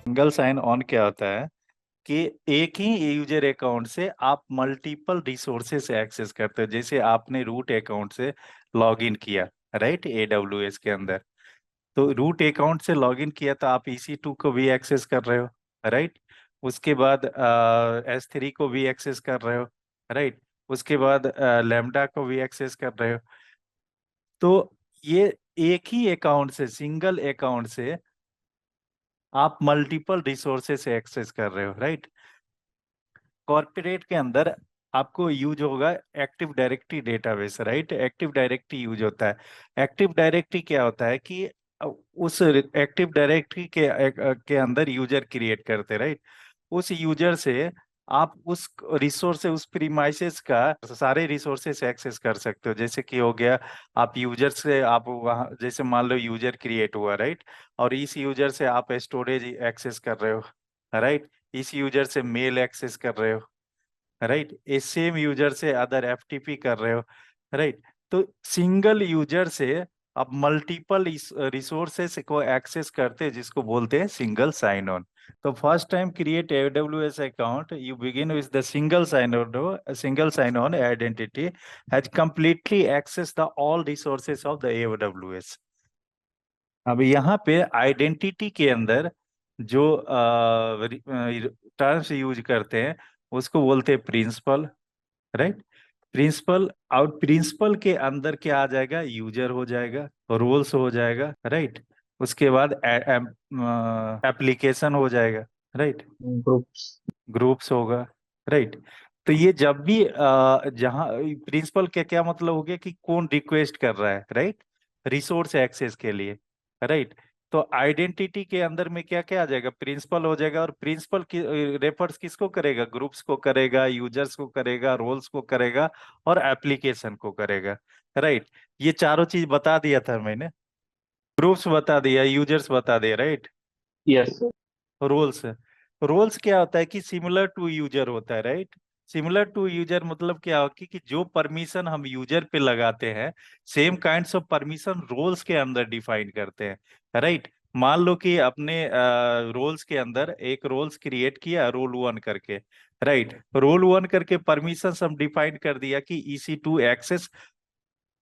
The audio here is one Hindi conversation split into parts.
सिंगल साइन ऑन क्या होता है कि एक ही यूजर अकाउंट से आप मल्टीपल रिसोर्सेस एक्सेस करते हो। जैसे आपने रूट अकाउंट से लॉग इन किया, राइट, AWS के अंदर। तो रूट अकाउंट से लॉगिन किया तो आप EC2 को भी एक्सेस कर रहे हो, राइट। उसके बाद S3 को भी एक्सेस कर रहे हो, राइट। उसके बाद लैम्डा को भी एक्सेस कर रहे हो। तो ये एक ही अकाउंट से, सिंगल अकाउंट से आप मल्टीपल रिसोर्सेस एक्सेस कर रहे हो, राइट। कॉर्पोरेट के अंदर आपको यूज होगा active directory database, right. Active directory use होता है। एक्टिव डायरेक्टरी क्या होता है कि उस एक्टिव डायरेक्टरी के अंदर यूजर क्रिएट करते, राइट। उस यूजर से आप उस रिसोर्स, उस प्रीमाइसेस का सारे रिसोर्सेस एक्सेस कर सकते हो। जैसे कि हो गया, आप यूजर से, आप वहाँ जैसे मान लो यूजर क्रिएट हुआ, राइट, और इस यूजर से आप स्टोरेज एक्सेस कर रहे हो, राइट। इस यूजर से मेल एक्सेस कर रहे हो, राइट। इस सेम यूजर से अदर FTP कर रहे हो, राइट। तो सिंगल यूजर से आप मल्टीपल रिसोर्सेस को एक्सेस करते हैं, जिसको बोलते हैं सिंगल साइन ऑन। तो first time create AWS account, you begin with the single sign on identity has completely access the all resources of the AWS। अब यहाँ पे आइडेंटिटी के अंदर जो टर्म्स यूज करते हैं उसको बोलते हैं प्रिंसिपल, राइट। प्रिंसिपल, और प्रिंसिपल के अंदर क्या आ जाएगा, यूजर हो जाएगा, रोल्स हो जाएगा, राइट। उसके बाद एप्लीकेशन हो जाएगा, राइट। ग्रुप्स। ग्रुप्स होगा, राइट। तो ये जब भी जहाँ प्रिंसिपल के क्या मतलब हो गया कि कौन रिक्वेस्ट कर रहा है, राइट, रिसोर्स एक्सेस के लिए, राइट। तो आइडेंटिटी के अंदर में क्या क्या आ जाएगा, प्रिंसिपल हो जाएगा। और प्रिंसिपल की रेफर्स किसको करेगा, ग्रुप्स को करेगा, यूजर्स को करेगा, रोल्स को करेगा, और एप्लीकेशन को करेगा, राइट। ये चारों चीज बता दिया था मैंने। ग्रुप्स बता दिया, यूजर्स बता दिया, राइट। यस। रोल्स, रोल्स क्या होता है कि सिमिलर टू यूजर होता है, राइट। सिमिलर टू यूजर मतलब क्या होगा कि जो परमिशन हम यूजर पे लगाते हैं, same kinds of permission roles के अंदर डिफाइन करते हैं, राइट। मान लो कि अपने रोल्स के अंदर एक रोल्स क्रिएट किया, रोल 1 करके, राइट। रोल 1 करके परमिशन हम डिफाइन कर दिया कि EC2 एक्सेस,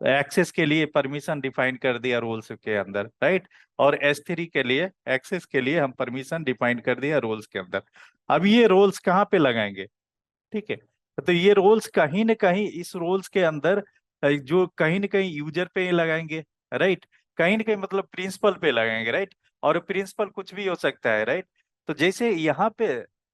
एक्सेस के लिए परमिशन डिफाइन कर दिया रोल्स के अंदर, राइट। और S3 के लिए, एक्सेस के लिए हम परमिशन डिफाइन कर दिया रोल्स के अंदर। अब ये रोल्स कहाँ पे लगाएंगे, ठीक है। तो ये रोल्स कहीं ना कहीं इस रोल्स के अंदर जो कहीं ना कहीं यूजर पे ही लगाएंगे, राइट। कहीं ना कहीं मतलब प्रिंसिपल पे लगाएंगे, राइट। और प्रिंसिपल कुछ भी हो सकता है, राइट। तो जैसे यहाँ पे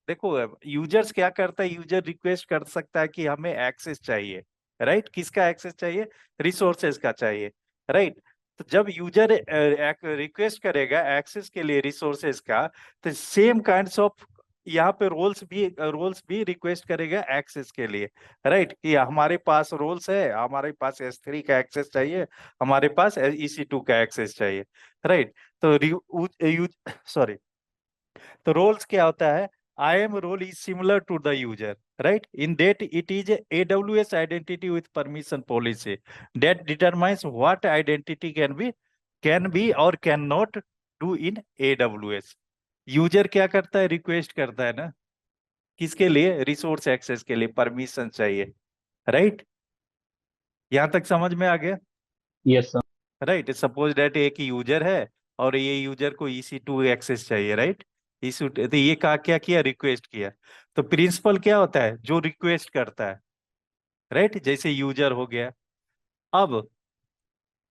देखो, यूजर्स क्या करता है, यूजर रिक्वेस्ट कर सकता है कि हमें एक्सेस चाहिए, राइट। किसका एक्सेस चाहिए, रिसोर्सेज का चाहिए, राइट। तो जब यूजर रिक्वेस्ट करेगा एक्सेस के लिए रिसोर्सेज का, तो सेम काइंड्स ऑफ यहाँ पे रोल्स भी रिक्वेस्ट करेगा एक्सेस के लिए, राइट। कि हमारे पास रोल्स है, हमारे पास S3 का एक्सेस चाहिए, हमारे पास EC2 का एक्सेस चाहिए, राइट। तो सॉरी, तो रोल्स क्या होता है, I am role is similar to the user, right, in that it is AWS identity with permission policy that determines what identity can be और can not do in AWS। User क्या करता है, रिक्वेस्ट करता है ना, किसके लिए, रिसोर्स एक्सेस के लिए परमिशन चाहिए, राइट। यहां तक समझ में आ गया, yes sir. Right. Suppose that एक यूजर है और ये यूजर को EC2 एक्सेस चाहिए, राइट। इस तो ये क्या किया, रिक्वेस्ट किया। तो प्रिंसिपल क्या होता है, जो रिक्वेस्ट करता है, राइट, जैसे यूजर हो गया। अब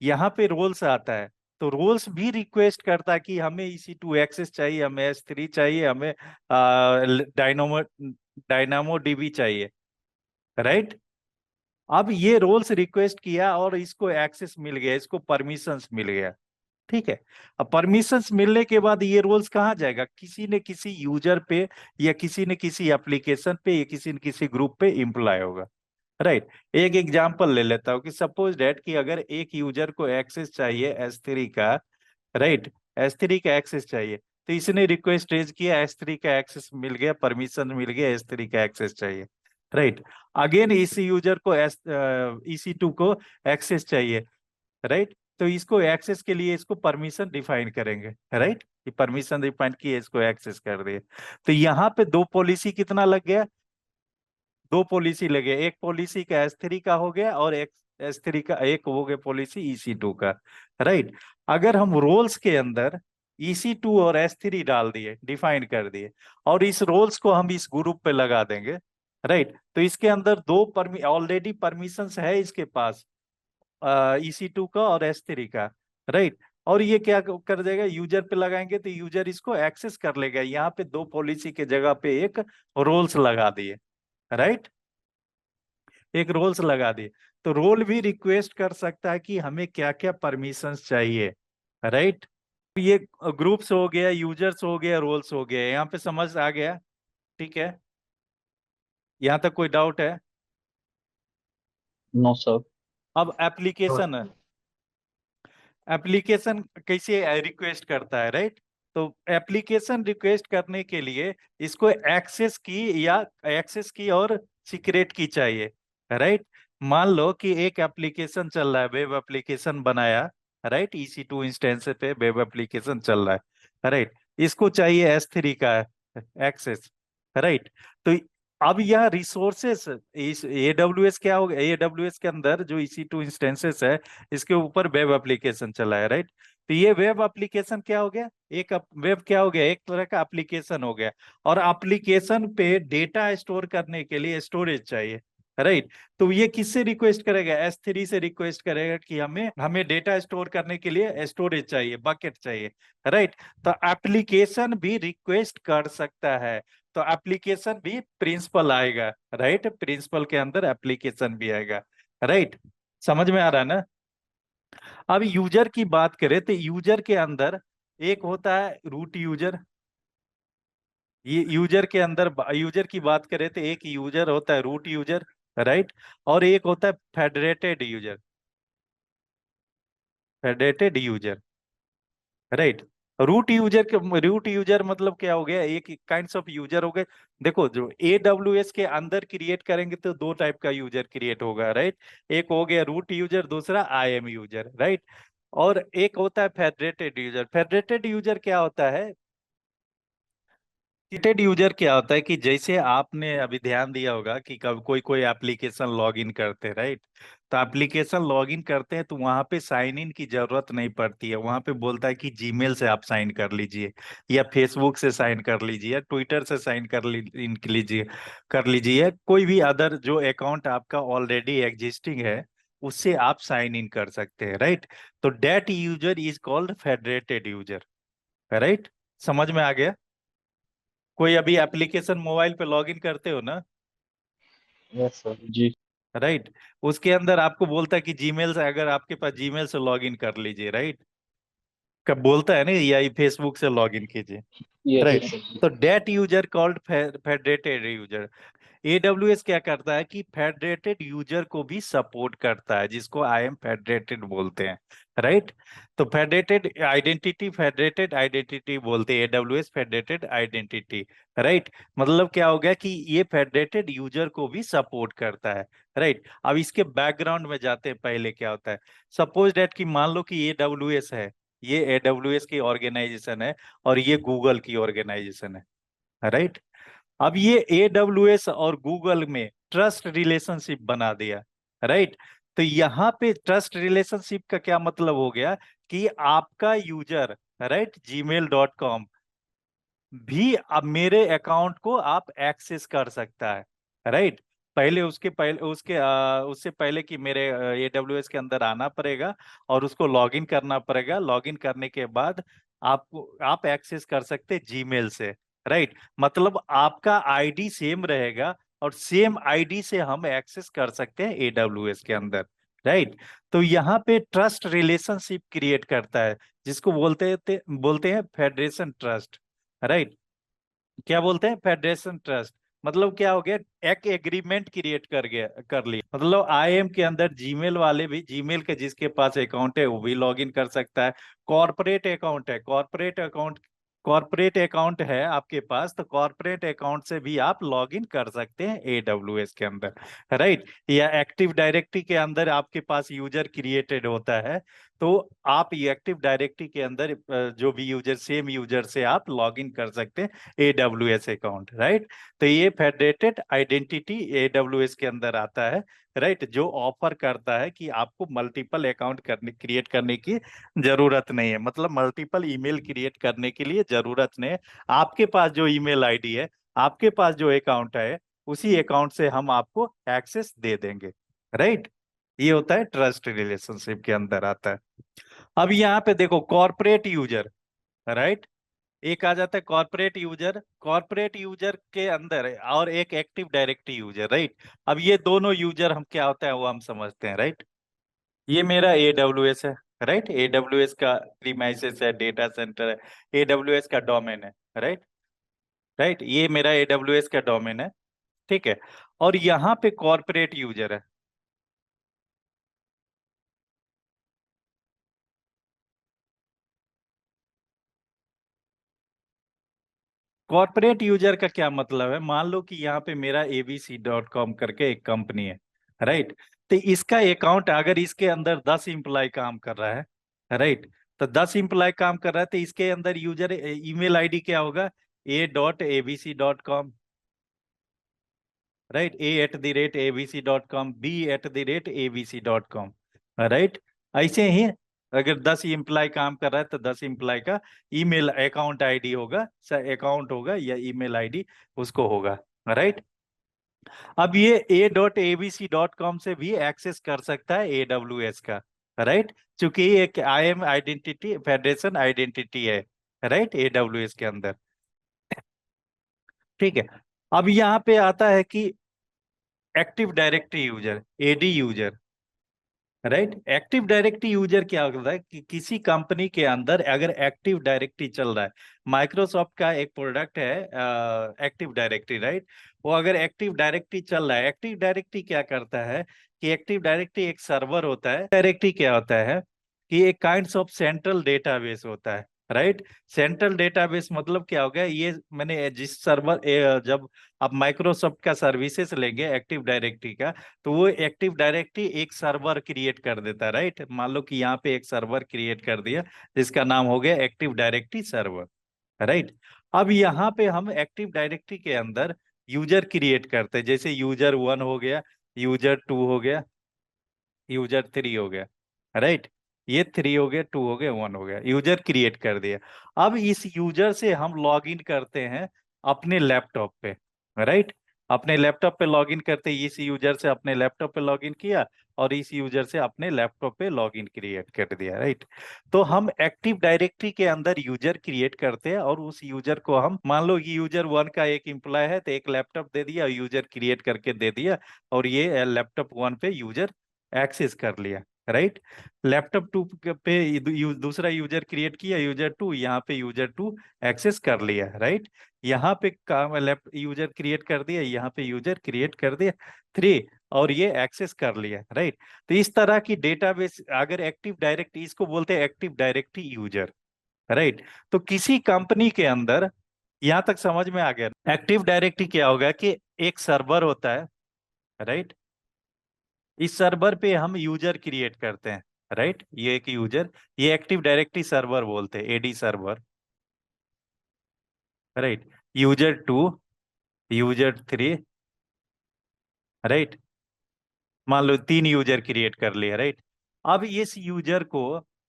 यहाँ पे रोल्स आता है, तो रोल्स भी रिक्वेस्ट करता है कि हमें EC2 एक्सेस चाहिए, हमें S3 चाहिए, हमें डायनामो डायनामो DB चाहिए, राइट। अब ये रोल्स रिक्वेस्ट किया और इसको एक्सेस मिल गया, इसको परमिशंस मिल गया, ठीक है। अब परमिशंस मिलने के बाद ये रोल्स कहाँ जाएगा, किसी न किसी यूजर पे, या किसी न किसी एप्लीकेशन पे, या किसी न किसी ग्रुप पे इम्प्लॉय होगा, राइट। एक एग्जांपल ले लेता हूँ कि सपोज डेट कि अगर एक यूजर को एक्सेस चाहिए S3 का, राइट, S3 का एक्सेस चाहिए, तो इसने रिक्वेस्ट रेज किया, S3 का एक्सेस मिल गया, परमिशन मिल गया, S3 का एक्सेस चाहिए, राइट। अगेन इस यूजर को EC2 को एक्सेस चाहिए, राइट। तो इसको एक्सेस के लिए इसको परमिशन डिफाइन करेंगे, राइट। ये परमिशन डिफाइन किए, इसको एक्सेस कर दिए। तो यहाँ पे दो पॉलिसी कितना लग गया, दो पॉलिसी लगे, एक पॉलिसी का S3 का हो गया और एक S3 का एक हो गया पॉलिसी EC2 का, राइट। अगर हम रोल्स के अंदर EC2 और S3 डाल दिए, डिफाइन कर दिए, और इस रोल्स को हम इस ग्रुप पे लगा देंगे, राइट, तो इसके अंदर दो ऑलरेडी परमिशंस है इसके पास, EC2 का और S3 का, राइट। और ये क्या कर देगा, यूजर पे लगाएंगे तो यूजर इसको एक्सेस कर लेगा। यहाँ पे दो पॉलिसी के जगह पे एक रोल्स लगा दिए, राइट, एक रोल्स लगा दिए। तो रोल भी रिक्वेस्ट कर सकता है कि हमें क्या क्या परमिशंस चाहिए, राइट। ये ग्रुप्स हो गया, यूजर्स हो गया, रोल्स हो गया, यहाँ पे समझ आ गया, ठीक है। यहाँ तक कोई डाउट है? No sir. अब एप्लीकेशन है, एप्लीकेशन कैसे रिक्वेस्ट करता है, राइट। तो एप्लीकेशन रिक्वेस्ट करने के लिए इसको एक्सेस की या एक्सेस की और सीक्रेट की चाहिए, राइट। मान लो कि एक एप्लीकेशन चल रहा है, वेब एप्लीकेशन बनाया, राइट, EC2 इंस्टेंस पे वेब एप्लीकेशन चल रहा है, राइट। इसको चाहिए S3 का एक्सेस, राइट। तो अब यह रिसोर्सेस, इस AWS क्या होगा, AWS के अंदर जो EC2 इंस्टेंसेस है, इसके ऊपर वेब एप्लीकेशन चला है, राइट। तो ये वेब एप्लीकेशन क्या हो गया, एक वेब क्या हो गया, एक तरह का एप्लीकेशन हो गया। और एप्लीकेशन पे डेटा स्टोर करने के लिए स्टोरेज चाहिए, राइट। तो ये किससे रिक्वेस्ट करेगा, S3 से रिक्वेस्ट करेगा कि हमें हमें डेटा स्टोर करने के लिए स्टोरेज चाहिए, बकेट चाहिए, राइट। तो एप्लीकेशन भी रिक्वेस्ट कर सकता है, तो एप्लीकेशन भी प्रिंसिपल आएगा, राइट, प्रिंसिपल के अंदर एप्लीकेशन भी आएगा, राइट। समझ में आ रहा है ना? अब यूजर की बात करें तो यूजर के अंदर एक होता है रूट यूजर। ये यूजर के अंदर यूजर की बात करें तो एक यूजर होता है रूट यूजर, राइट। और एक होता है federated user, federated user, right. Root user मतलब क्या हो गया, एक काइंड्स ऑफ यूजर हो गए। देखो, जो AWS के अंदर क्रिएट करेंगे तो दो टाइप का यूजर क्रिएट होगा, राइट। एक हो गया रूट यूजर, दूसरा IAM यूजर, राइट। और एक होता है फेडरेटेड यूजर। फेडरेटेड यूजर क्या होता है, फेडरेटेड यूजर क्या होता है कि जैसे आपने अभी ध्यान दिया होगा कि कब कोई कोई एप्लीकेशन लॉग इन करते हैं, राइट। तो एप्लीकेशन लॉग इन करते हैं तो वहां पे साइन इन की जरूरत नहीं पड़ती है, वहां पे बोलता है कि जीमेल से आप साइन कर लीजिए, या फेसबुक से साइन कर लीजिए, या ट्विटर से साइन इन लीजिए, कर लीजिए, कोई भी अदर जो अकाउंट आपका ऑलरेडी एग्जिस्टिंग है उससे आप साइन इन कर सकते हैं, राइट। तो that user is called federated user, right. समझ में आ गया? कोई अभी एप्लीकेशन मोबाइल पे लॉगिन करते हो ना, यस सर जी। राइट। उसके अंदर आपको बोलता है कि जीमेल से, अगर आपके पास जीमेल से लॉगिन कर लीजिए, राइट, कब बोलता है ना, या फेसबुक से लॉगिन कीजिए, यस राइट। सर। तो that user called federated user. AWS क्या करता है कि फेडरेटेड यूजर को भी सपोर्ट करता है, जिसको IAM फेडरेटेड बोलते हैं, राइट। तो फेडरेटेड आइडेंटिटी बोलते हैं AWS फेडरेटेड आइडेंटिटी, राइट। मतलब क्या हो गया कि ये फेडरेटेड यूजर को भी सपोर्ट करता है, राइट। अब इसके बैकग्राउंड में जाते हैं, पहले क्या होता है, सपोज डेट कि मान लो कि AWS है, ये AWS की ऑर्गेनाइजेशन है और ये गूगल की ऑर्गेनाइजेशन है, राइट। अब ये AWS और गूगल में ट्रस्ट रिलेशनशिप बना दिया, राइट। तो यहाँ पे ट्रस्ट रिलेशनशिप का क्या मतलब हो गया कि आपका यूजर, राइट, gmail.com भी अब मेरे अकाउंट को आप एक्सेस कर सकता है, राइट। पहले उससे पहले कि मेरे AWS के अंदर आना पड़ेगा और उसको लॉगिन करना पड़ेगा। लॉगिन करने के बाद आप एक्सेस कर सकते जीमेल से, राइट। मतलब आपका आईडी सेम रहेगा और सेम आईडी से हम एक्सेस कर सकते हैं AWS के अंदर, राइट। तो यहाँ पे ट्रस्ट रिलेशनशिप क्रिएट करता है, जिसको बोलते हैं फेडरेशन ट्रस्ट, राइट। क्या बोलते हैं, फेडरेशन ट्रस्ट। मतलब क्या हो गया, एक एग्रीमेंट क्रिएट कर लिया। मतलब IAM के अंदर जीमेल वाले भी, जीमेल के जिसके पास अकाउंट है वो भी लॉगिन कर सकता है। कॉर्पोरेट अकाउंट है, कॉर्पोरेट अकाउंट है आपके पास, तो कॉर्पोरेट अकाउंट से भी आप लॉगिन कर सकते हैं AWS के अंदर, राइट। या एक्टिव डायरेक्टरी के अंदर आपके पास यूजर क्रिएटेड होता है, तो आप एक्टिव डायरेक्टरी के अंदर जो भी यूजर, सेम यूजर से आप लॉग इन कर सकते हैं AWS अकाउंट, राइट। तो ये फेडरेटेड आइडेंटिटी AWS के अंदर आता है, राइट, जो ऑफर करता है कि आपको मल्टीपल अकाउंट क्रिएट करने की जरूरत नहीं है, मतलब मल्टीपल ईमेल क्रिएट करने के लिए जरूरत नहीं है। आपके पास जो ईमेल आईडी है, आपके पास जो अकाउंट है, उसी अकाउंट से हम आपको एक्सेस दे देंगे, राइट। ये होता है ट्रस्ट रिलेशनशिप के अंदर आता है। अब यहाँ पे देखो कॉर्पोरेट यूजर, राइट, एक आ जाता है कॉर्पोरेट यूजर। कॉर्पोरेट यूजर के अंदर है और एक एक्टिव डायरेक्टरी यूजर, राइट। अब ये दोनों यूजर हम क्या होता है वो हम समझते हैं, राइट। ये मेरा AWS है, राइट। AWS का प्रीमाइसेस है, डेटा सेंटर है, AWS का डोमेन है, राइट। राइट, ये मेरा AWS का डोमेन है, ठीक है। और यहाँ पे कॉर्पोरेट यूजर है। कॉर्पोरेट यूजर का क्या मतलब है, मान लो कि यहाँ पे मेरा abc.com करके एक कंपनी है, राइट। तो इसका अकाउंट, अगर इसके अंदर 10 इम्प्लॉय काम कर रहा है, राइट, तो 10 इम्प्लॉय काम कर रहा है, तो इसके अंदर यूजर ईमेल आईडी क्या होगा, a.abc.com, right, a@abc.com, b@abc.com, right. ऐसे ही अगर 10 इम्प्लॉय काम कर रहा है तो 10 इम्प्लॉय का ईमेल अकाउंट आईडी होगा, अकाउंट होगा या ईमेल आईडी उसको होगा, राइट। अब ये a.abc.com से भी एक्सेस कर सकता है AWS का, राइट, क्योंकि ये एक IAM आइडेंटिटी, फेडरेशन आइडेंटिटी है, राइट, AWS के अंदर, ठीक है। अब यहाँ पे आता है कि active directory user, AD user, right. Active directory user क्या होता है कि किसी कंपनी के अंदर अगर एक्टिव डायरेक्टरी चल रहा है, माइक्रोसॉफ्ट का एक प्रोडक्ट है एक्टिव डायरेक्टरी, राइट। वो अगर एक्टिव डायरेक्टरी चल रहा है, एक्टिव डायरेक्टरी क्या करता है कि एक्टिव डायरेक्टरी एक सर्वर होता है। डायरेक्टरी क्या होता है कि एक काइंड्स ऑफ सेंट्रल डेटाबेस होता है, राइट। सेंट्रल डेटाबेस मतलब क्या हो गया, ये मैंने जिस सर्वर, जब आप माइक्रोसॉफ्ट का सर्विसेज लेंगे एक्टिव डायरेक्टरी का, तो वो एक्टिव डायरेक्टरी एक सर्वर क्रिएट कर देता है, राइट। मान लो कि यहाँ पे एक सर्वर क्रिएट कर दिया जिसका नाम हो गया एक्टिव डायरेक्टरी सर्वर, राइट। अब यहाँ पे हम एक्टिव डायरेक्टरी के अंदर यूजर क्रिएट करते हैं, जैसे यूजर 1 हो गया, यूजर 2 हो गया, यूजर 3 हो गया, राइट। ये 3 हो गया, 2 हो गया, 1 हो गया, यूजर क्रिएट कर दिया। अब इस यूजर से हम लॉग इन करते हैं अपने लैपटॉप पे, राइट। अपने लैपटॉप पे लॉग इन करते हैं, इस यूजर से अपने लैपटॉप पे लॉग इन किया और इस यूजर से अपने लैपटॉप पे लॉग इन क्रिएट कर दिया, राइट। तो हम एक्टिव डायरेक्टरी के अंदर यूजर क्रिएट करते हैं और उस यूजर को हम, मान लो कि यूजर 1 का एक एम्प्लॉय है तो एक लैपटॉप दे दिया, यूजर क्रिएट करके दे दिया, और ये लैपटॉप 1 पे यूजर एक्सेस कर लिया, राइट। लैपटॉप 2 पे दूसरा यूजर क्रिएट किया, यूजर 2, यहाँ पे यूजर 2 एक्सेस कर लिया, राइट। यहाँ पे काम यूजर क्रिएट कर दिया, यहाँ पे यूजर क्रिएट कर दिया 3, और ये एक्सेस कर लिया, राइट। तो इस तरह की डेटाबेस, अगर एक्टिव डायरेक्टरी, इसको बोलते हैं एक्टिव डायरेक्टरी यूजर, राइट। तो किसी कंपनी के अंदर, यहाँ तक समझ में आ गया, एक्टिव डायरेक्टरी क्या होगा कि एक सर्वर होता है, राइट। इस सर्वर पे हम यूजर क्रिएट करते हैं, राइट। ये एक यूजर, ये एक्टिव डायरेक्टरी सर्वर बोलते हैं, AD server, right. User 2, user 3, right. मान लो 3 यूजर क्रिएट कर लिया, राइट। अब इस यूजर को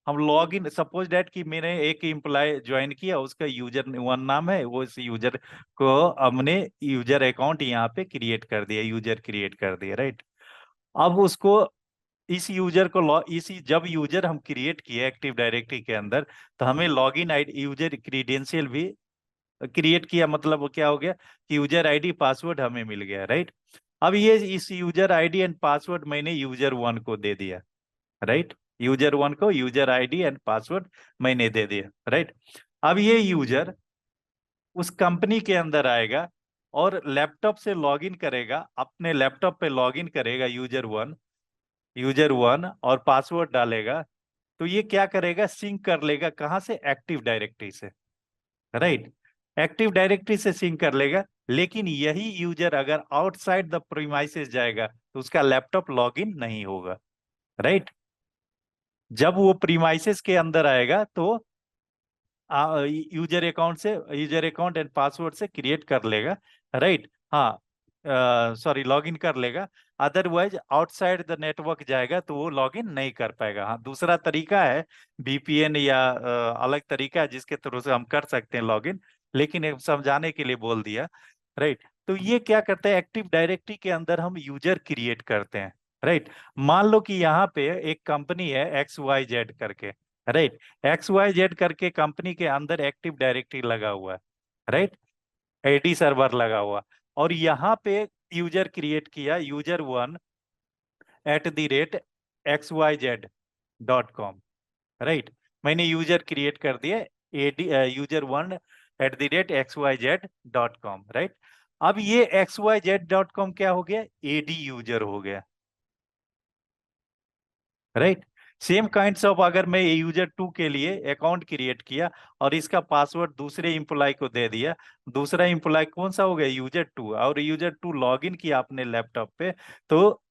हम लॉग इन, सपोज डेट कि मैंने एक एम्प्लॉय ज्वाइन किया, उसका यूजर 1 नाम है, वो इस यूजर को हमने यूजर अकाउंट यहाँ पे क्रिएट कर दिया, यूजर क्रिएट कर दिया, राइट। अब उसको, इस यूजर को इसी जब यूजर हम क्रिएट किए एक्टिव डायरेक्टरी के अंदर, तो हमें लॉगिन आईडी, यूजर क्रीडेंशियल भी क्रिएट किया, मतलब वो क्या हो गया कि यूजर आईडी पासवर्ड हमें मिल गया, राइट। अब ये इस यूजर आईडी एंड पासवर्ड मैंने यूजर 1 को दे दिया, राइट। यूजर 1 को यूजर आईडी एंड पासवर्ड मैंने दे दिया, राइट। अब ये यूजर उस कंपनी के अंदर आएगा और लैपटॉप से लॉगिन करेगा, अपने लैपटॉप पे लॉगिन करेगा यूजर 1 और पासवर्ड डालेगा, तो ये क्या करेगा, सिंक कर लेगा, कहाँ से, एक्टिव डायरेक्टरी से, राइट। एक्टिव डायरेक्टरी से सिंक कर लेगा, लेकिन यही यूजर अगर आउटसाइड द प्रीमाइसेस जाएगा तो उसका लैपटॉप लॉगिन नहीं होगा, राइट। जब वो प्रीमाइसेस के अंदर आएगा तो यूजर अकाउंट एंड पासवर्ड से क्रिएट कर लेगा, राइट। हाँ, सॉरी, लॉग इन कर लेगा। अदरवाइज आउटसाइड द नेटवर्क जाएगा तो वो लॉग इन नहीं कर पाएगा। हाँ, दूसरा तरीका है VPN या अलग तरीका है जिसके थ्रू से हम कर सकते हैं लॉग इन, लेकिन एक समझाने के लिए बोल दिया, राइट। तो ये क्या करते हैं, एक्टिव डायरेक्टरी के अंदर हम यूजर क्रिएट करते हैं, राइट। मान लो कि यहाँ पे एक कंपनी है XYZ करके, राइट। XYZ करके कंपनी के अंदर एक्टिव डायरेक्टरी लगा हुआ है, राइट। AD सर्वर लगा हुआ, और यहाँ पे यूजर क्रिएट किया user1@XYZ.com, राइट। मैंने यूजर क्रिएट कर दिया AD user1@XYZ.com, राइट। अब ये XYZ.com क्या हो गया, AD यूजर हो गया, राइट। सेम काइंड्स ऑफ, अगर मैं user2 के लिए अकाउंट क्रिएट किया और इसका पासवर्ड दूसरे इम्प्लॉय को दे दिया, दूसरा इम्प्लॉय कौन सा हो गया, user2, और user2 लॉग इन किया अपने लैपटॉप पे, तो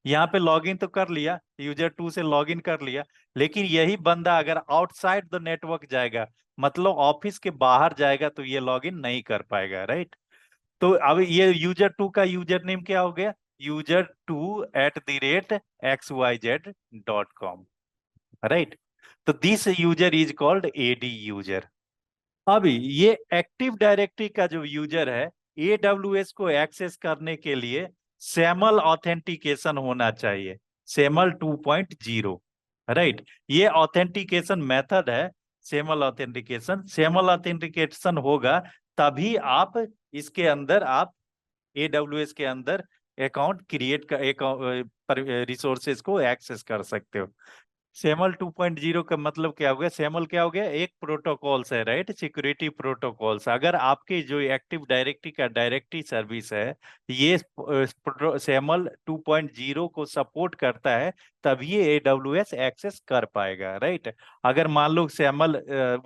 यहाँ पे लॉगिन तो कर लिया, user2 से लॉगिन कर लिया, लेकिन यही बंदा अगर आउटसाइड द नेटवर्क जाएगा, मतलब ऑफिस के बाहर जाएगा, तो ये लॉगिन नहीं कर पाएगा, राइट। तो अब ये user2 का यूजर नेम क्या हो गया, user2@xyz.com, राइट। तो this user is called AD user. अब ये एक्टिव डायरेक्टरी का जो यूजर है, AWS को एक्सेस करने के लिए SAML ऑथेंटिकेशन होना चाहिए, SAML 2.0, राइट। ये ऑथेंटिकेशन मेथड है, SAML ऑथेंटिकेशन होगा तभी आप इसके अंदर, आप AWS के अंदर अकाउंट क्रिएट कर रिसोर्सेज को एक्सेस कर सकते हो। सेमल 2.0 का मतलब क्या हो गया, सेमल क्या हो गया, एक प्रोटोकॉल्स है, राइट, सिक्योरिटी प्रोटोकॉल्स। अगर आपके जो एक्टिव डायरेक्टरी का डायरेक्टरी सर्विस है, ये सेमल 2.0 को सपोर्ट करता है, तब ये AWS एक्सेस कर पाएगा, राइट। अगर मान लो सेमल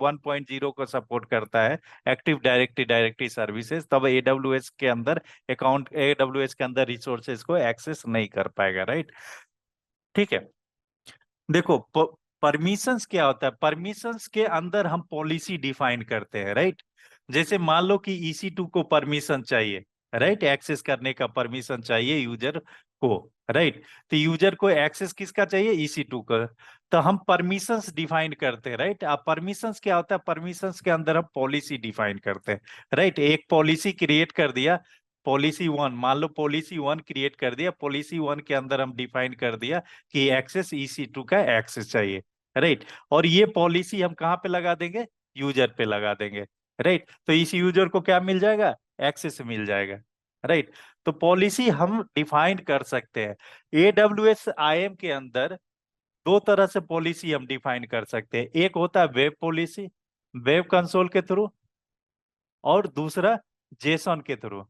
1.0 को सपोर्ट करता है, एक्टिव डायरेक्टरी सर्विसेज, तब AWS के अंदर AWS के अंदर रिसोर्सेज को एक्सेस नहीं कर पाएगा, राइट। ठीक है। देखो, परमिशंस क्या होता है, परमिशंस के अंदर हम पॉलिसी डिफाइन करते हैं, राइट। जैसे मान लो कि EC2 को परमिशन चाहिए, राइट, एक्सेस करने का परमिशन चाहिए यूजर को, राइट। तो यूजर को एक्सेस किसका चाहिए, EC2 का, तो हम परमिशंस डिफाइन करते हैं, राइट। अब परमिशंस क्या होता है, परमिशंस के अंदर हम पॉलिसी डिफाइन करते हैं, राइट। एक पॉलिसी क्रिएट कर दिया, पॉलिसी 1, मान लो पॉलिसी 1 क्रिएट कर दिया, पॉलिसी 1 के अंदर हम डिफाइन कर दिया कि एक्सेस EC2 का एक्सेस चाहिए, राइट। और ये पॉलिसी हम कहाँ पे लगा देंगे, यूजर पे लगा देंगे, राइट। तो इस यूजर को क्या मिल जाएगा, एक्सेस मिल जाएगा, राइट। तो पॉलिसी हम डिफाइन कर सकते हैं। AWS IAM के अंदर दो तरह से पॉलिसी हम डिफाइन कर सकते हैं, एक होता है वेब पॉलिसी, वेब कंसोल के थ्रू, और दूसरा जेसन के थ्रू,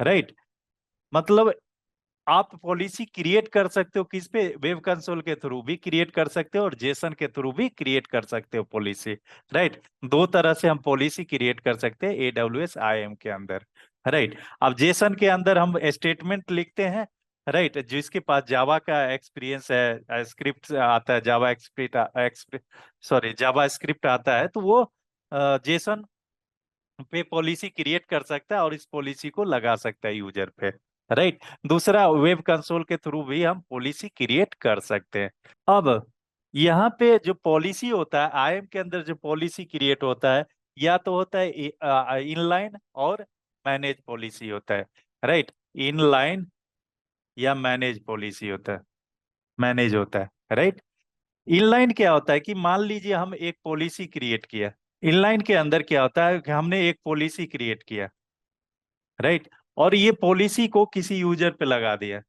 राइट। मतलब आप पॉलिसी क्रिएट कर सकते हो किस पे, वेब कंसोल के थ्रू भी क्रिएट कर सकते हो और जेसन के थ्रू भी क्रिएट कर सकते हो पॉलिसी, राइट। दो तरह से हम पॉलिसी क्रिएट कर सकते हैं AWS IAM के अंदर, राइट। अब जेसन के अंदर हम स्टेटमेंट लिखते हैं, राइट। जिसके पास जावा का एक्सपीरियंस है, स्क्रिप्ट आता है, जावा स्क्रिप्ट आता है, तो वो जेसन पे पॉलिसी क्रिएट कर सकता है और इस पॉलिसी को लगा सकता है यूजर पे, राइट। दूसरा, वेब कंसोल के थ्रू भी हम पॉलिसी क्रिएट कर सकते हैं। अब यहाँ पे जो पॉलिसी होता है, IAM के अंदर जो पॉलिसी क्रिएट होता है, या तो होता है इनलाइन और मैनेज पॉलिसी होता है, राइट। इनलाइन या मैनेज पॉलिसी होता है, मैनेज होता है, राइट। इनलाइन क्या होता है कि मान लीजिए हम एक पॉलिसी क्रिएट किया, इनलाइन के अंदर क्या होता है कि हमने एक पॉलिसी क्रिएट किया, राइट, और ये पॉलिसी को किसी यूजर पे लगा दिया,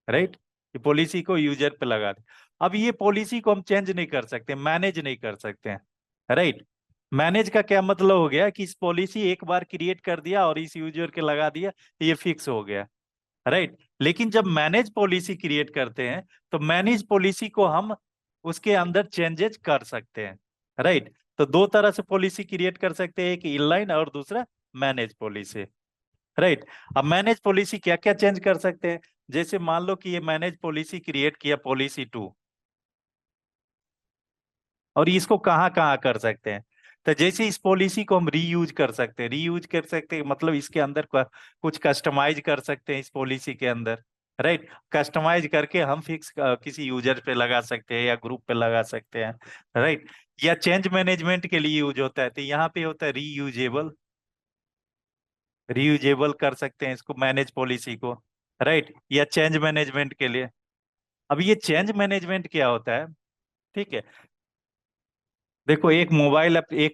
राइट। ये पॉलिसी को यूजर पे लगा दिया। अब ये पॉलिसी को हम चेंज नहीं कर सकते, मैनेज नहीं कर सकते हैं, राइट। मैनेज का क्या मतलब हो गया कि इस पॉलिसी एक बार क्रिएट कर दिया और इस यूजर के लगा दिया, ये फिक्स हो गया, राइट। लेकिन जब मैनेज पॉलिसी क्रिएट करते हैं, तो मैनेज पॉलिसी को हम उसके अंदर चेंजेस कर सकते हैं, राइट। तो दो तरह से पॉलिसी क्रिएट कर सकते हैं, एक इनलाइन और दूसरा मैनेज पॉलिसी, राइट। अब मैनेज पॉलिसी क्या क्या चेंज कर सकते हैं, जैसे मान लो कि ये मैनेज पॉलिसी क्रिएट किया, पॉलिसी 2, और इसको कहाँ कहाँ कर सकते हैं। तो जैसे इस पॉलिसी को हम रीयूज कर सकते हैं, रीयूज कर सकते हैं मतलब इसके अंदर कुछ कस्टमाइज कर सकते हैं इस पॉलिसी के अंदर, राइट। कस्टमाइज करके हम फिक्स किसी यूजर पे लगा सकते हैं या ग्रुप पे लगा सकते हैं, राइट। या चेंज मैनेजमेंट के लिए यूज होता है, तो यहाँ पे होता है रीयूजेबल, रीयूजेबल कर सकते हैं इसको, मैनेज पॉलिसी को, राइट। या चेंज मैनेजमेंट के लिए। अब ये चेंज मैनेजमेंट क्या होता है, ठीक है। देखो एक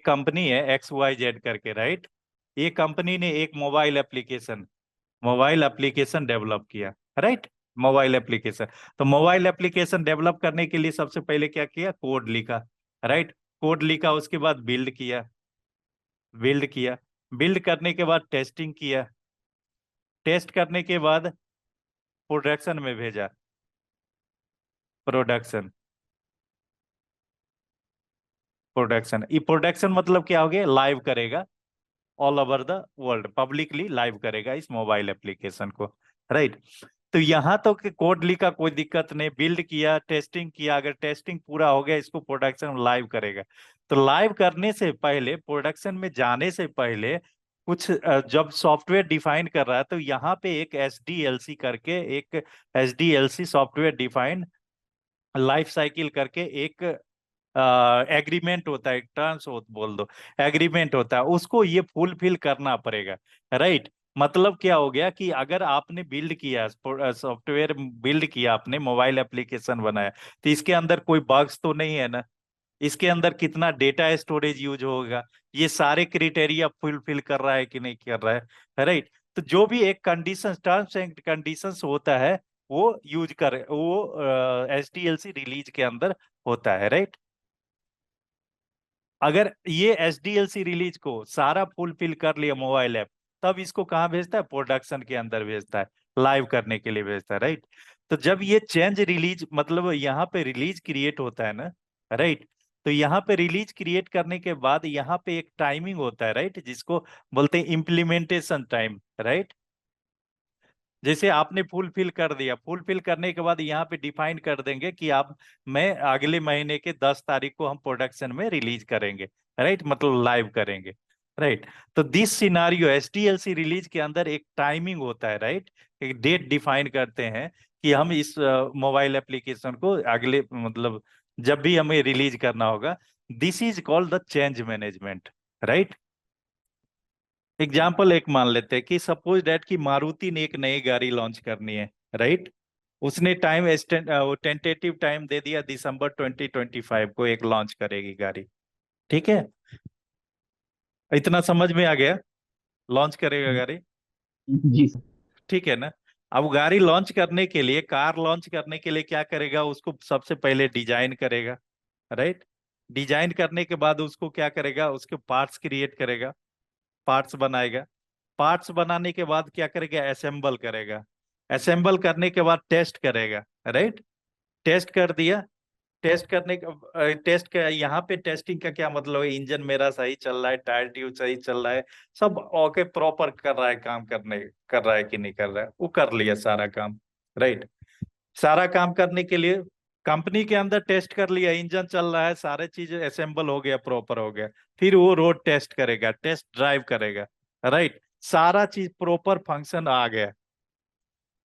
कंपनी है XYZ करके, राइट। एक कंपनी ने एक मोबाइल एप्लीकेशन डेवलप किया, राइट। मोबाइल एप्लीकेशन, तो मोबाइल एप्लीकेशन डेवलप करने के लिए सबसे पहले क्या किया, कोड लिखा, राइट। कोड लिखा, उसके बाद बिल्ड किया बिल्ड करने के बाद टेस्टिंग किया, टेस्ट करने के बाद प्रोडक्शन में भेजा, प्रोडक्शन प्रोडक्शन ये प्रोडक्शन मतलब क्या हो गया, लाइव करेगा, all over the world, publicly live करेगा इस मोबाइल एप्लीकेशन को, राइट। तो यहाँ तो कि कोड लिखा, कोई दिक्कत नहीं, बिल्ड किया, टेस्टिंग किया, अगर टेस्टिंग पूरा हो गया इसको प्रोडक्शन में लाइव करेगा। तो लाइव करने से पहले, प्रोडक्शन में जाने से पहले कुछ जब सॉफ्टवेयर डिफाइन कर रहा है तो यहाँ पे एक SDLC करके, एक SDLC software defined life cycle करके एक एग्रीमेंट होता है, टर्म्स हो बोल दो, एग्रीमेंट होता है, उसको ये फुलफिल करना पड़ेगा, राइट। मतलब क्या हो गया कि अगर आपने बिल्ड किया, सॉफ्टवेयर बिल्ड किया, आपने मोबाइल एप्लीकेशन बनाया, तो इसके अंदर कोई बग्स तो नहीं है ना, इसके अंदर कितना डेटा स्टोरेज यूज होगा, ये सारे क्राइटेरिया फुलफिल कर रहा है कि नहीं कर रहा है, राइट। तो जो भी एक कंडीशन, टर्म्स एंड कंडीशंस होता है, वो SDLC रिलीज के अंदर होता है, राइट। अगर ये SDLC रिलीज को सारा फुलफिल कर लिया मोबाइल ऐप, तब इसको कहाँ भेजता है, प्रोडक्शन के अंदर भेजता है, लाइव करने के लिए भेजता है, राइट। तो जब ये चेंज रिलीज मतलब यहाँ पे रिलीज क्रिएट होता है ना, राइट। तो यहाँ पे रिलीज क्रिएट करने के बाद यहाँ पे एक टाइमिंग होता है, राइट, जिसको बोलते हैं इम्प्लीमेंटेशन टाइम, राइट। जैसे आपने फुलफिल कर दिया, फुलफिल करने के बाद यहाँ पे डिफाइन कर देंगे कि आप, मैं अगले महीने के 10 तारीख को हम प्रोडक्शन में रिलीज करेंगे, राइट, मतलब लाइव करेंगे, राइट। तो दिस सिनारियो SDLC रिलीज के अंदर एक टाइमिंग होता है, राइट, एक डेट डिफाइन करते हैं कि हम इस मोबाइल एप्लीकेशन को अगले मतलब जब भी हमें रिलीज करना होगा, this is called the change management, right. Example एक मान लेते हैं कि सपोज डेट कि मारुति ने एक नई गाड़ी लॉन्च करनी है, राइट। उसने टेंटेटिव टाइम दे दिया, दिसंबर 2025 को एक लॉन्च करेगी गाड़ी, ठीक है। इतना समझ में आ गया, लॉन्च करेगा गाड़ी, जी सर। ठीक है ना। अब गाड़ी लॉन्च करने के लिए, कार लॉन्च करने के लिए क्या करेगा, उसको सबसे पहले डिजाइन करेगा, राइट। डिजाइन करने के बाद उसको क्या करेगा, उसके पार्ट्स क्रिएट करेगा, पार्ट्स बनाएगा, पार्ट्स बनाने के बाद क्या करेगा, असेंबल करेगा, असेंबल करने के बाद टेस्ट करेगा, राइट। टेस्ट कर दिया, टेस्ट का यहाँ पे टेस्टिंग का क्या मतलब है, इंजन मेरा सही चल रहा है, टायर ट्यूब सही चल रहा है, सब ओके प्रॉपर कर रहा है, काम कर रहा है कि नहीं कर रहा है, वो कर लिया सारा काम, राइट। सारा काम करने के लिए कंपनी के अंदर टेस्ट कर लिया, इंजन चल रहा है, सारे चीज असेंबल हो गया, प्रॉपर हो गया, फिर वो रोड टेस्ट करेगा, टेस्ट ड्राइव करेगा, राइट। सारा चीज प्रॉपर फंक्शन आ गया,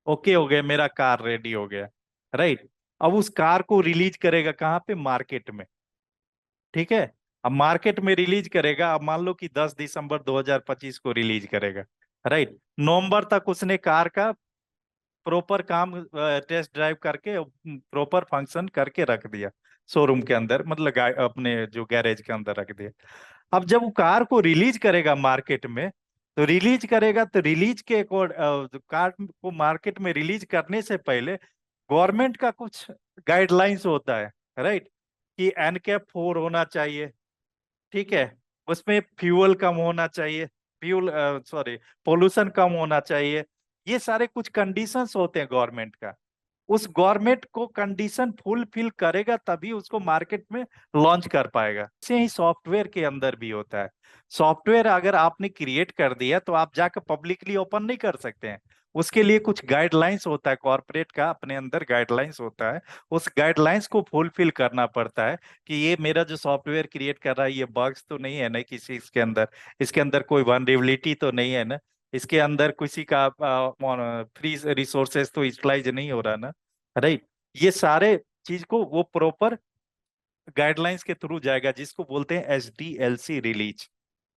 ओके हो गया, मेरा कार रेडी हो गया, राइट। अब उस कार को रिलीज करेगा कहाँ पे, मार्केट में, ठीक है। अब मार्केट में रिलीज करेगा, अब मान लो कि 10 दिसंबर 2025 को रिलीज करेगा, राइट। नवंबर तक उसने कार का प्रॉपर काम, टेस्ट ड्राइव करके प्रॉपर फंक्शन करके रख दिया शोरूम के अंदर, मतलब अपने जो गैरेज के अंदर रख दिया। अब जब वो कार को रिलीज करेगा मार्केट में, तो रिलीज करेगा तो रिलीज के कार को मार्केट में रिलीज करने से पहले गवर्नमेंट का कुछ गाइडलाइंस होता है, राइट, कि NCAP 4 होना चाहिए, ठीक है। उसमें फ्यूल कम होना चाहिए, फ्यूल सॉरी पोल्यूशन कम होना चाहिए, ये सारे कुछ कंडीशंस होते हैं गवर्नमेंट का। उस गवर्नमेंट को कंडीशन फुलफिल करेगा तभी उसको मार्केट में लॉन्च कर पाएगा। ऐसे ही सॉफ्टवेयर के अंदर भी होता है। सॉफ्टवेयर अगर आपने क्रिएट कर दिया तो आप जाकर पब्लिकली ओपन नहीं कर सकते हैं, उसके लिए कुछ गाइडलाइंस होता है, कॉर्पोरेट का अपने अंदर गाइडलाइंस होता है, उस गाइडलाइंस को फुलफिल करना पड़ता है कि ये मेरा जो सॉफ्टवेयर क्रिएट कर रहा है ये बग्स तो नहीं है ना किसी इसके अंदर, इसके अंदर कोई वनरेबिलिटी तो नहीं है ना, इसके अंदर किसी का फ्री रिसोर्सेज तो यूटिलाइज नहीं हो रहा ना, राइट। ये सारे चीज को वो प्रॉपर गाइडलाइंस के थ्रू जाएगा, जिसको बोलते हैं SDLC रिलीज।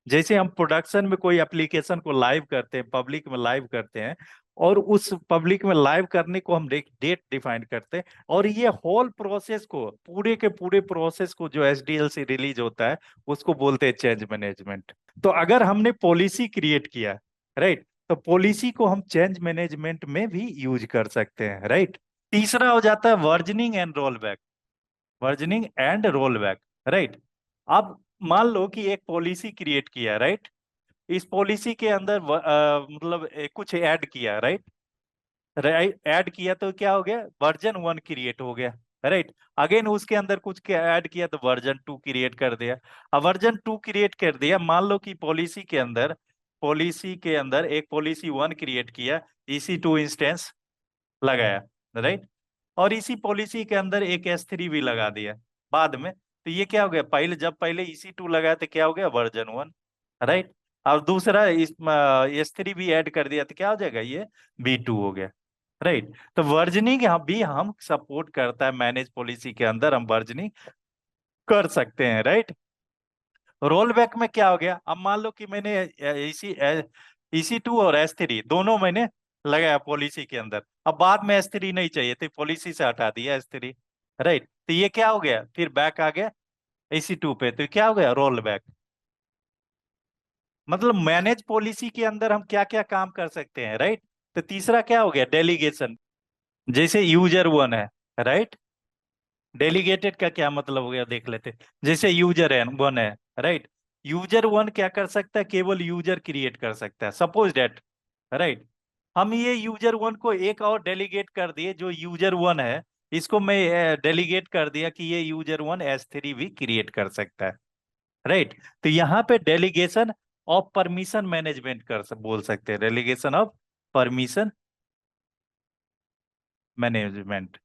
जैसे हम प्रोडक्शन में कोई एप्लीकेशन को लाइव करते हैं, पब्लिक में लाइव करते हैं, और उस पब्लिक में लाइव करने को हम डेट डिफाइन करते हैं, और ये होल प्रोसेस को, पूरे के पूरे प्रोसेस को जो SDLC रिलीज होता है उसको बोलते हैं चेंज मैनेजमेंट। तो अगर हमने पॉलिसी क्रिएट किया, राइट, तो पॉलिसी को हम चेंज मैनेजमेंट में भी यूज कर सकते हैं, राइट। तीसरा हो जाता है versioning and roll back. Versioning and roll back, right. अब मान लो कि एक पॉलिसी क्रिएट किया, राइट, इस पॉलिसी के अंदर मतलब कुछ ऐड किया, राइट, ऐड किया तो क्या हो गया, वर्जन 1 क्रिएट हो गया, राइट। अगेन उसके अंदर कुछ ऐड किया तो वर्जन 2 क्रिएट कर दिया। अब वर्जन 2 क्रिएट कर दिया, मान लो कि पॉलिसी के अंदर एक पॉलिसी 1 क्रिएट किया, EC2 इंस्टेंस लगाया, राइट, और इसी पॉलिसी के अंदर एक S3 भी लगा दिया बाद में, तो ये क्या हो गया, पहले EC2 लगाया तो क्या हो गया, वर्जन 1, राइट। और दूसरा इस S3 भी ऐड कर दिया तो क्या हो जाएगा, ये B2 हो गया, राइट। तो वर्जनिंग यहाँ भी हम सपोर्ट करता है, मैनेज पॉलिसी के अंदर हम वर्जनिंग कर सकते हैं, राइट। रोल बैक में क्या हो गया, अब मान लो कि मैंने EC2 और S3 दोनों मैंने लगाया पॉलिसी के अंदर, अब बाद में S3 नहीं चाहिए तो पॉलिसी से हटा दिया S3, राइट। तो ये क्या हो गया, फिर बैक आ गया EC2 पे, तो क्या हो गया, रोल बैक। मतलब मैनेज पॉलिसी के अंदर हम क्या क्या काम कर सकते हैं, राइट। तो तीसरा क्या हो गया, डेलीगेशन। जैसे यूजर 1 है, राइट, डेलीगेटेड का क्या मतलब हो गया देख लेते हैं। जैसे यूजर 1 है, राइट, यूजर 1 क्या कर सकता है, केवल यूजर क्रिएट कर सकता है, सपोज डेट, राइट। हम ये यूजर 1 को एक और डेलीगेट कर दिए, जो यूजर 1 है इसको मैं डेलीगेट कर दिया कि ये यूजर 1 S3 भी क्रिएट कर सकता है, राइट। तो यहाँ पे डेलीगेशन ऑफ परमिशन मैनेजमेंट बोल सकते हैं, डेलीगेशन ऑफ परमिशन मैनेजमेंट,